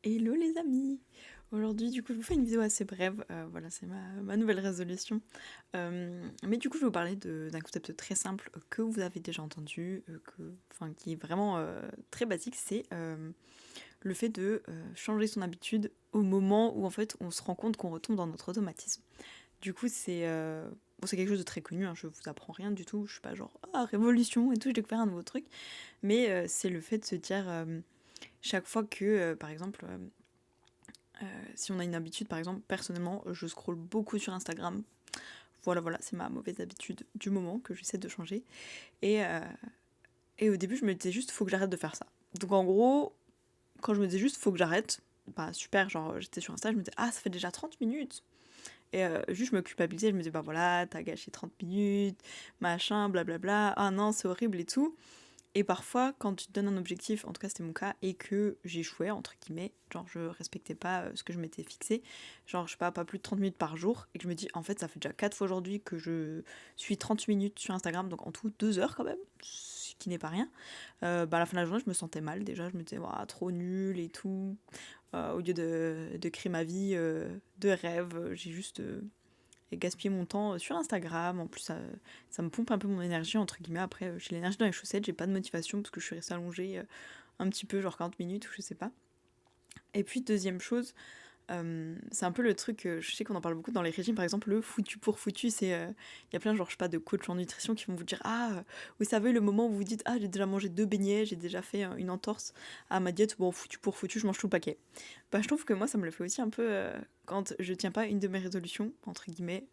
Hello les amis! Aujourd'hui, du coup, je vous fais une vidéo assez brève. Voilà, c'est ma nouvelle résolution. Mais du coup, je vais vous parler d'un concept très simple que vous avez déjà entendu, qui est vraiment très basique. C'est le fait de changer son habitude au moment où en fait on se rend compte qu'on retombe dans notre automatisme. Du coup, c'est quelque chose de très connu, hein, je vous apprends rien du tout. Je suis pas genre ah, révolution et tout, j'ai découvert un nouveau truc. Mais c'est le fait de se dire chaque fois que, par exemple, si on a une habitude, par exemple, personnellement, je scrolle beaucoup sur Instagram. Voilà, c'est ma mauvaise habitude du moment que j'essaie de changer. Et, euh, et au début, je me disais juste, faut que j'arrête de faire ça. Donc en gros, quand je me disais juste, faut que j'arrête, bah super, genre j'étais sur Insta, je me disais, ah, ça fait déjà 30 minutes. Et juste, je me culpabilisais, je me disais, bah voilà, t'as gâché 30 minutes, machin, blablabla, ah non, c'est horrible et tout. Et parfois, quand tu te donnes un objectif, en tout cas c'était mon cas, et que j'échouais, entre guillemets, genre je respectais pas ce que je m'étais fixé, genre je sais pas plus de 30 minutes par jour, et que je me dis, en fait ça fait déjà 4 fois aujourd'hui que je suis 30 minutes sur Instagram, donc en tout 2 heures quand même, ce qui n'est pas rien, à la fin de la journée je me sentais mal déjà, je me disais, ouah, trop nul et tout, au lieu de créer ma vie de rêve, j'ai juste et gaspiller mon temps sur Instagram. En plus, ça me pompe un peu mon énergie, entre guillemets. Après, j'ai l'énergie dans les chaussettes, j'ai pas de motivation parce que je suis restée allongée un petit peu, genre 40 minutes ou je sais pas. Et puis, deuxième chose, c'est un peu le truc, je sais qu'on en parle beaucoup dans les régimes, par exemple, le foutu pour foutu, c'est, y a plein, genre, je sais pas, de coachs en nutrition qui vont vous dire, ah, vous savez, le moment où vous dites, ah, j'ai déjà mangé 2 beignets, j'ai déjà fait une entorse à ma diète, bon, foutu pour foutu, je mange tout le paquet. Bah, je trouve que moi, ça me le fait aussi un peu quand je tiens pas une de mes résolutions, entre guillemets.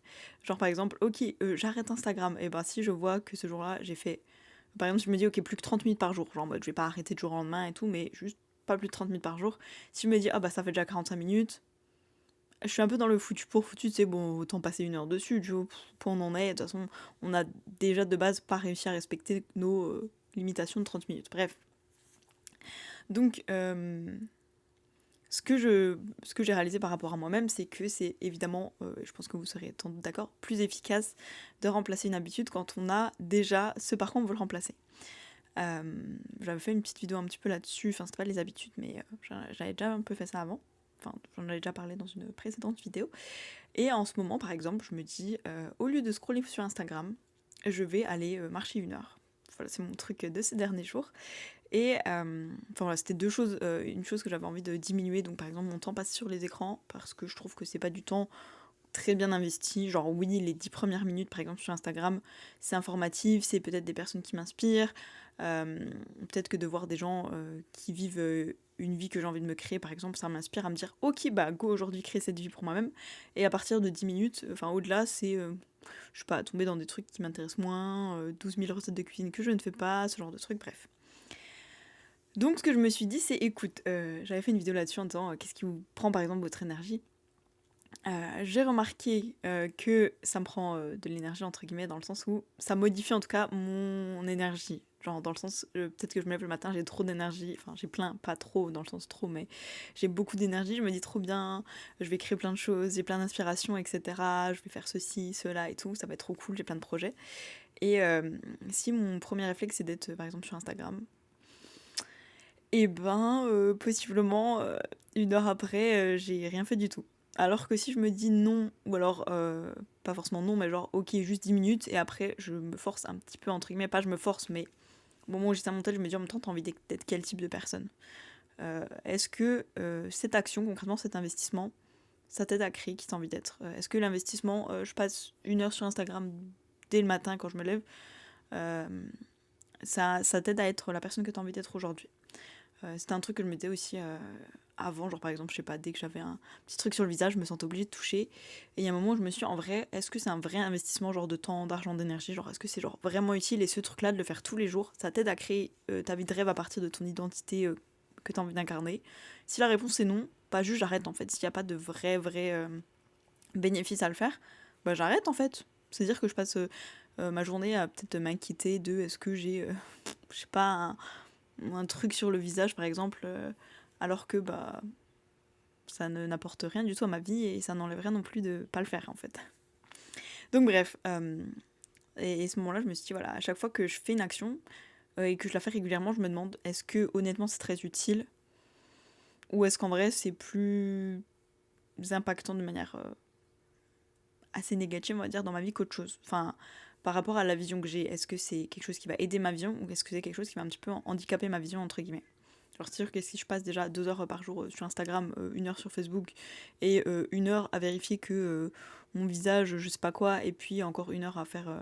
Genre, par exemple, ok, j'arrête Instagram, et bah, si je vois que ce jour-là, j'ai fait, par exemple, je me dis, ok, plus que 30 minutes par jour, genre, en mode, je vais pas arrêter de jour au lendemain et tout, mais juste pas plus de 30 minutes par jour. Si je me dis, ah, bah, ça fait déjà 45 minutes, je suis un peu dans le foutu pour foutu, tu sais, bon, autant passer 1 heure dessus, tu vois, point on en est, de toute façon, on a déjà de base pas réussi à respecter nos limitations de 30 minutes. Bref. Donc, ce que j'ai réalisé par rapport à moi-même, c'est que c'est évidemment, je pense que vous serez tant d'accord, plus efficace de remplacer une habitude quand on a déjà ce par quoi on veut le remplacer. J'avais fait une petite vidéo un petit peu là-dessus, enfin c'est pas les habitudes, mais j'avais déjà un peu fait ça avant. Enfin, j'en avais déjà parlé dans une précédente vidéo. Et en ce moment, par exemple, je me dis, au lieu de scroller sur Instagram, je vais aller marcher 1 heure. Voilà, c'est mon truc de ces derniers jours. Et voilà, c'était deux choses. Une chose que j'avais envie de diminuer, donc par exemple mon temps passé sur les écrans, parce que je trouve que c'est pas du temps très bien investi. Genre oui, les 10 premières minutes par exemple sur Instagram, c'est informatif, c'est peut-être des personnes qui m'inspirent, peut-être que de voir des gens qui vivent une vie que j'ai envie de me créer par exemple, ça m'inspire à me dire ok bah go aujourd'hui créer cette vie pour moi-même. Et à partir de 10 minutes, enfin au-delà c'est, je sais pas, tomber dans des trucs qui m'intéressent moins, 12 000 recettes de cuisine que je ne fais pas, ce genre de trucs, bref. Donc ce que je me suis dit c'est écoute, j'avais fait une vidéo là-dessus en disant qu'est-ce qui vous prend par exemple votre énergie. J'ai remarqué que ça me prend de l'énergie entre guillemets dans le sens où ça modifie en tout cas mon énergie. Genre dans le sens, peut-être que je me lève le matin, j'ai trop d'énergie, enfin j'ai plein, pas trop dans le sens trop, mais j'ai beaucoup d'énergie, je me dis trop bien, je vais créer plein de choses, j'ai plein d'inspiration, etc. Je vais faire ceci, cela et tout, ça va être trop cool, j'ai plein de projets. Et si mon premier réflexe c'est d'être par exemple sur Instagram, et ben possiblement 1 heure après j'ai rien fait du tout. Alors que si je me dis non, ou alors pas forcément non, mais genre ok juste 10 minutes et après je me force un petit peu entre guillemets, pas je me force mais au moment où j'ai ça mon tête, je me dis en même temps t'as envie d'être quel type de personne. Est-ce que cette action, concrètement cet investissement, ça t'aide à créer qui t'as envie d'être. Est-ce que l'investissement, je passe 1 heure sur Instagram dès le matin quand je me lève, euh, ça t'aide à être la personne que t'as envie d'être aujourd'hui. C'était un truc que je mettais aussi avant, genre par exemple, je sais pas, dès que j'avais un petit truc sur le visage, je me sentais obligée de toucher. Et il y a un moment où je me suis dit, en vrai, est-ce que c'est un vrai investissement, genre de temps, d'argent, d'énergie, genre est-ce que c'est genre vraiment utile et ce truc-là de le faire tous les jours, ça t'aide à créer ta vie de rêve à partir de ton identité que t'as envie d'incarner. Si la réponse est non, pas juste j'arrête en fait. S'il n'y a pas de vrai bénéfice à le faire, bah j'arrête en fait. C'est-à-dire que je passe ma journée à peut-être m'inquiéter de est-ce que j'ai, je sais pas, un truc sur le visage par exemple, alors que bah ça ne n'apporte rien du tout à ma vie et ça n'enlève rien non plus de pas le faire en fait. Donc bref, et à ce moment-là je me suis dit voilà, à chaque fois que je fais une action et que je la fais régulièrement, je me demande est-ce que honnêtement c'est très utile. Ou est-ce qu'en vrai c'est plus impactant de manière assez négative, on va dire, dans ma vie qu'autre chose. Enfin, par rapport à la vision que j'ai, est-ce que c'est quelque chose qui va aider ma vision ou est-ce que c'est quelque chose qui va un petit peu handicaper ma vision, entre guillemets. Genre, c'est sûr que si je passe déjà 2 heures par jour sur Instagram, 1 heure sur Facebook et 1 heure à vérifier que mon visage, je sais pas quoi, et puis encore 1 heure à faire,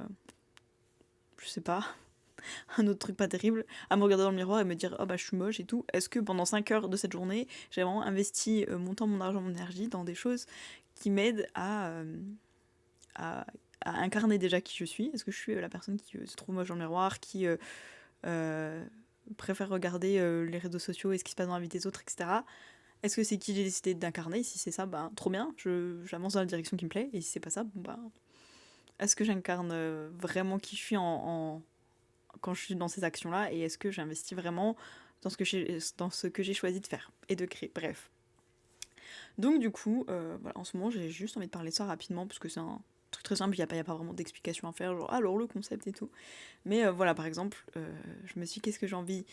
je sais pas, un autre truc pas terrible, à me regarder dans le miroir et me dire oh bah je suis moche et tout, est-ce que pendant 5 heures de cette journée, j'ai vraiment investi mon temps, mon argent, mon énergie dans des choses qui m'aident à, à incarner déjà qui je suis? Est-ce que je suis la personne qui se trouve moche dans le miroir, qui préfère regarder les réseaux sociaux et ce qui se passe dans la vie des autres, etc. Est-ce que c'est qui j'ai décidé d'incarner? Si c'est ça, bah trop bien, j'avance dans la direction qui me plaît, et si c'est pas ça, bon bah est-ce que j'incarne vraiment qui je suis quand je suis dans ces actions-là, et est-ce que j'investis vraiment dans ce que j'ai choisi de faire et de créer, bref. Donc du coup, voilà, en ce moment j'ai juste envie de parler de ça rapidement, parce que c'est un truc très simple, il n'y a pas vraiment d'explication à faire, genre alors le concept et tout. Mais voilà, par exemple, je me suis dit qu'est-ce que j'ai envie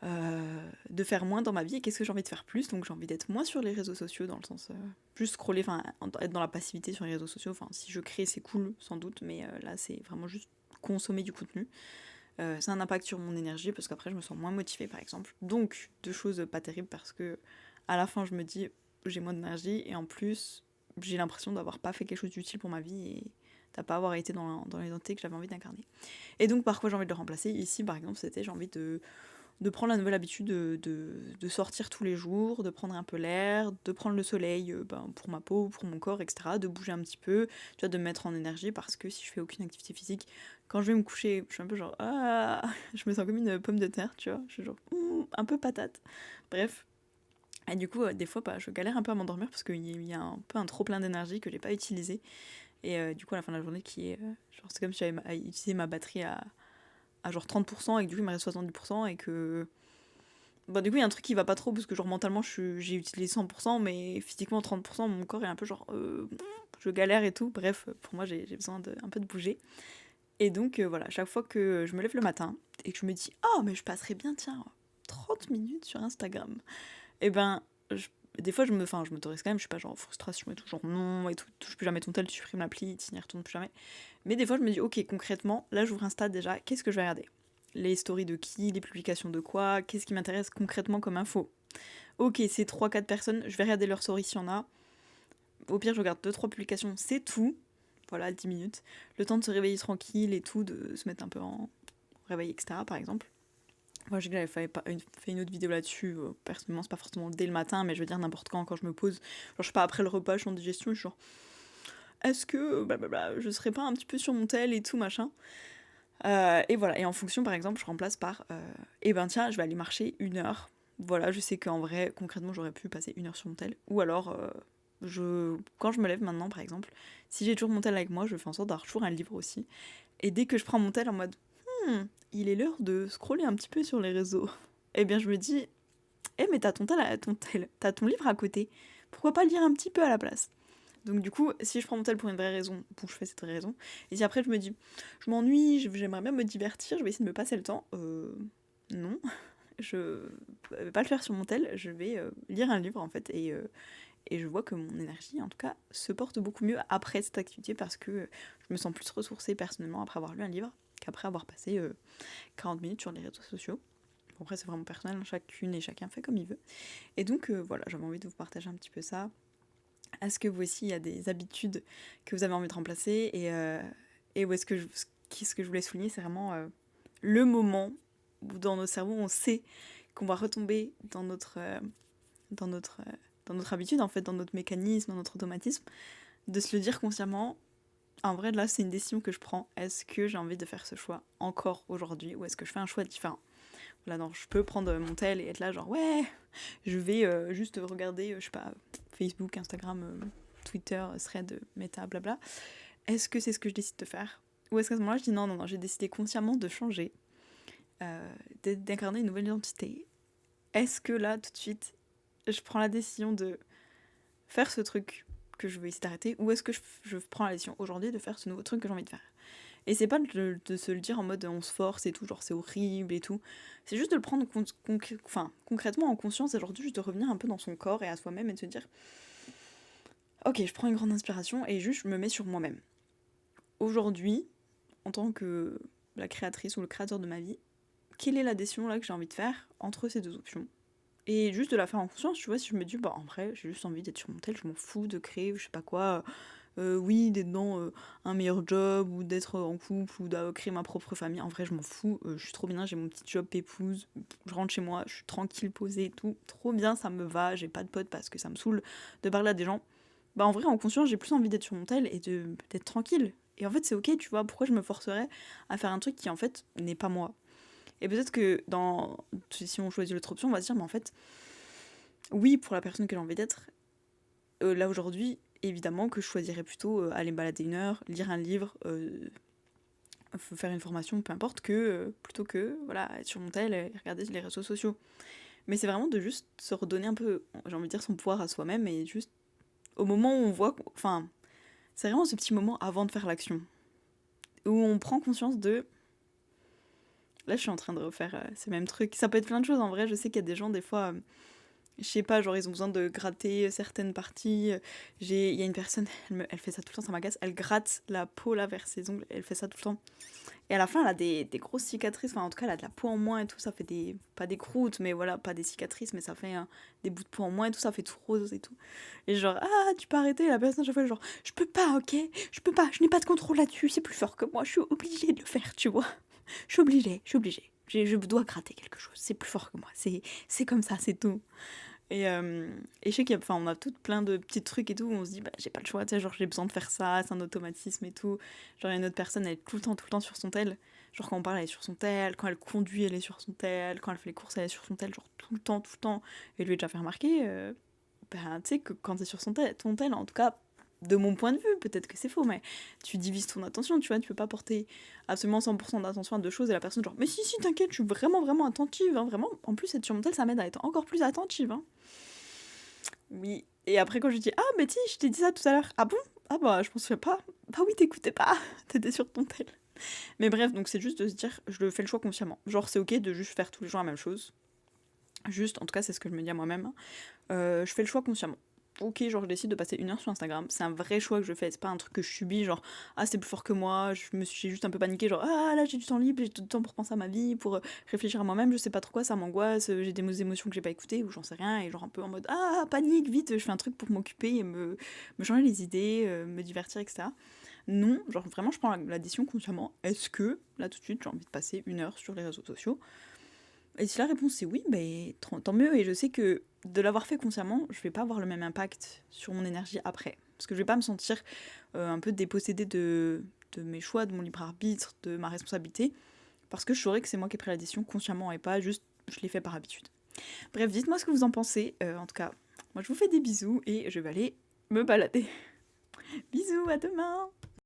de faire moins dans ma vie et qu'est-ce que j'ai envie de faire plus. Donc j'ai envie d'être moins sur les réseaux sociaux, dans le sens juste scroller, enfin être dans la passivité sur les réseaux sociaux. Enfin, si je crée c'est cool sans doute, mais là c'est vraiment juste consommer du contenu. Ça a un impact sur mon énergie parce qu'après je me sens moins motivée, par exemple. Donc 2 choses pas terribles, parce que à la fin je me dis j'ai moins d'énergie et en plus j'ai l'impression d'avoir pas fait quelque chose d'utile pour ma vie et de pas avoir été dans l'identité que j'avais envie d'incarner. Et donc par quoi j'ai envie de le remplacer? Ici par exemple c'était j'ai envie de prendre la nouvelle habitude de sortir tous les jours, de prendre un peu l'air, de prendre le soleil pour ma peau, pour mon corps, etc. De bouger un petit peu, tu vois, de me mettre en énergie, parce que si je fais aucune activité physique, quand je vais me coucher, je suis un peu genre ah, je me sens comme une pomme de terre, tu vois, je suis genre un peu patate. Bref. Et du coup, des fois, je galère un peu à m'endormir parce qu'il y a un peu un trop plein d'énergie que j'ai pas utilisé. Et du coup, à la fin de la journée, genre, c'est comme si j'avais utilisé ma batterie à genre 30% et que du coup il me reste 70% et que bah du coup il y a un truc qui va pas trop parce que genre mentalement j'ai utilisé 100% mais physiquement 30%, mon corps est un peu genre je galère et tout. Bref, pour moi j'ai besoin un peu de bouger. Et donc voilà, chaque fois que je me lève le matin et que je me dis oh mais je passerais bien tiens 30 minutes sur Instagram, et ben des fois je m'autorise quand même, je suis pas genre en frustration et tout, genre non et tout, touche plus jamais ton tel, tu supprimes l'appli, tu n'y retournes plus jamais. Mais des fois je me dis ok, concrètement là j'ouvre Insta, déjà qu'est-ce que je vais regarder? Les stories de qui, les publications de quoi, qu'est-ce qui m'intéresse concrètement comme info? Ok, c'est 3-4 personnes, je vais regarder leurs stories s'il y en a. Au pire je regarde 2-3 publications, c'est tout. Voilà, 10 minutes. Le temps de se réveiller tranquille et tout, de se mettre un peu en réveil, etc. par exemple. Moi, j'ai fait une autre vidéo là-dessus. Personnellement, c'est pas forcément dès le matin, mais je veux dire n'importe quand je me pose. Genre, je sais pas, après le repas, je suis en digestion, je suis genre, est-ce que je serais pas un petit peu sur mon tel et tout, machin. Et voilà, et en fonction, par exemple, je remplace par, eh ben tiens, je vais aller marcher 1 heure. Voilà, je sais qu'en vrai, concrètement, j'aurais pu passer 1 heure sur mon tel. Ou alors, quand je me lève maintenant, par exemple, si j'ai toujours mon tel avec moi, je fais en sorte d'avoir toujours un livre aussi. Et dès que je prends mon tel en mode, il est l'heure de scroller un petit peu sur les réseaux, eh bien je me dis, mais t'as t'as ton livre à côté, pourquoi pas lire un petit peu à la place? Donc du coup, si je prends mon tel pour une vraie raison, bon, je fais cette vraie raison. Et si après je me dis, je m'ennuie, j'aimerais bien me divertir, je vais essayer de me passer le temps, non, je vais pas le faire sur mon tel, je vais lire un livre en fait, et je vois que mon énergie, en tout cas, se porte beaucoup mieux après cette activité, parce que je me sens plus ressourcée personnellement après avoir lu un livre qu'après avoir passé 40 minutes sur les réseaux sociaux. Bon, après, c'est vraiment personnel, chacune et chacun fait comme il veut. Et donc, voilà, j'avais envie de vous partager un petit peu ça. Est-ce que vous aussi, il y a des habitudes que vous avez envie de remplacer? Et où est-ce que ce que je voulais souligner, c'est vraiment le moment où dans notre cerveau, on sait qu'on va retomber dans notre, dans notre habitude, en fait, dans notre mécanisme, dans notre automatisme, de se le dire consciemment. En vrai, là, c'est une décision que je prends. Est-ce que j'ai envie de faire ce choix encore aujourd'hui, ou est-ce que je fais un choix différent? Voilà, non, je peux prendre mon tel et être là, genre, ouais, je vais juste regarder, je sais pas, Facebook, Instagram, Twitter, Thread, Meta, blabla. Est-ce que c'est ce que je décide de faire? Ou est-ce qu'à ce moment-là, je dis non, non, non, j'ai décidé consciemment de changer, d'incarner une nouvelle identité. Est-ce que là, tout de suite, je prends la décision de faire ce truc que je veux essayer d'arrêter, ou est-ce que je prends la décision aujourd'hui de faire ce nouveau truc que j'ai envie de faire? Et c'est pas de se le dire en mode on se force et tout, genre c'est horrible et tout. C'est juste de le prendre concrètement en conscience et genre juste de revenir un peu dans son corps et à soi-même et de se dire ok, je prends une grande inspiration et juste je me mets sur moi-même. Aujourd'hui, en tant que la créatrice ou le créateur de ma vie, quelle est la décision là que j'ai envie de faire entre ces deux options? Et juste de la faire en conscience, tu vois, si je me dis, bah en vrai, j'ai juste envie d'être sur mon tel, je m'en fous de créer, je sais pas quoi, oui, d'être dans un meilleur job, ou d'être en couple, ou de créer ma propre famille, en vrai, je m'en fous, je suis trop bien, j'ai mon petit job pépouse, je rentre chez moi, je suis tranquille, posée et tout, trop bien, ça me va, j'ai pas de potes parce que ça me saoule de parler à des gens. Bah en vrai, en conscience, j'ai plus envie d'être sur mon tel et d'être tranquille. Et en fait, c'est ok, tu vois, pourquoi je me forcerais à faire un truc qui en fait n'est pas moi? Et peut-être que si on choisit l'autre option, on va se dire, mais en fait, oui, pour la personne que j'ai envie d'être, là aujourd'hui, évidemment que je choisirais plutôt aller me balader 1 heure, lire un livre, faire une formation, peu importe, plutôt que voilà, être sur mon tel et regarder les réseaux sociaux. Mais c'est vraiment de juste se redonner un peu, j'ai envie de dire, son pouvoir à soi-même et juste au moment où on voit. Enfin, c'est vraiment ce petit moment avant de faire l'action où on prend conscience de. Là, je suis en train de refaire ces mêmes trucs. Ça peut être plein de choses en vrai. Je sais qu'il y a des gens, des fois. Je sais pas, genre ils ont besoin de gratter certaines parties. Il y a une personne, elle fait ça tout le temps, ça m'agace. Elle gratte la peau là vers ses ongles, elle fait ça tout le temps. Et à la fin, elle a des grosses cicatrices, enfin en tout cas, elle a de la peau en moins et tout, ça fait des. Pas des croûtes, mais voilà, pas des cicatrices, mais ça fait des bouts de peau en moins et tout, ça fait tout rose et tout. Et genre, ah, tu peux arrêter, la personne, chaque fois, genre, je peux pas, ok? Je peux pas, je n'ai pas de contrôle là-dessus, c'est plus fort que moi, je suis obligée de le faire, tu vois? Je suis obligée, je suis obligée. Je dois gratter quelque chose, c'est plus fort que moi, c'est comme ça, c'est tout. Et je sais on a toutes plein de petits trucs et tout, où on se dit, bah, j'ai pas le choix, tu sais, genre j'ai besoin de faire ça, c'est un automatisme et tout. Genre, il y a une autre personne, elle est tout le temps sur son tel. Genre, quand on parle, elle est sur son tel, quand elle conduit, elle est sur son tel, quand elle fait les courses, elle est sur son tel, genre tout le temps, tout le temps. Et je lui ai déjà fait remarquer, ben, tu sais, que quand t'es sur ton tel, en tout cas, de mon point de vue, peut-être que c'est faux, mais tu divises ton attention, tu vois, tu peux pas porter absolument 100% d'attention à deux choses et la personne genre, mais si, t'inquiète, je suis vraiment, vraiment attentive, hein, vraiment. En plus, être sur mon tel, ça m'aide à être encore plus attentive, hein. Oui. Et après, quand je dis, ah, mais si, je t'ai dit ça tout à l'heure. Ah bon? Ah bah, je pensais pas. Bah oui, t'écoutais pas. T'étais sur ton tel. Mais bref, donc c'est juste de se dire, je le fais le choix consciemment. Genre, c'est ok de juste faire tous les jours la même chose. Juste, en tout cas, c'est ce que je me dis à moi-même, hein. Je fais le choix consciemment. Ok, genre je décide de passer 1 heure sur Instagram, c'est un vrai choix que je fais, c'est pas un truc que je subis, genre ah c'est plus fort que moi, j'ai juste un peu paniqué, genre ah là j'ai du temps libre, j'ai tout le temps pour penser à ma vie, pour réfléchir à moi-même, je sais pas trop quoi, ça m'angoisse, j'ai des émotions que j'ai pas écoutées ou j'en sais rien, et genre un peu en mode ah panique, vite, je fais un truc pour m'occuper et me changer les idées, me divertir, etc. Non, genre vraiment je prends la décision consciemment, est-ce que là tout de suite j'ai envie de passer 1 heure sur les réseaux sociaux? Et si la réponse c'est oui, ben, tant mieux. Et je sais que de l'avoir fait consciemment, je vais pas avoir le même impact sur mon énergie après. Parce que je vais pas me sentir un peu dépossédée de mes choix, de mon libre arbitre, de ma responsabilité. Parce que je saurais que c'est moi qui ai pris la décision consciemment et pas juste je l'ai fait par habitude. Bref, dites-moi ce que vous en pensez. En tout cas, moi je vous fais des bisous et je vais aller me balader. Bisous, à demain!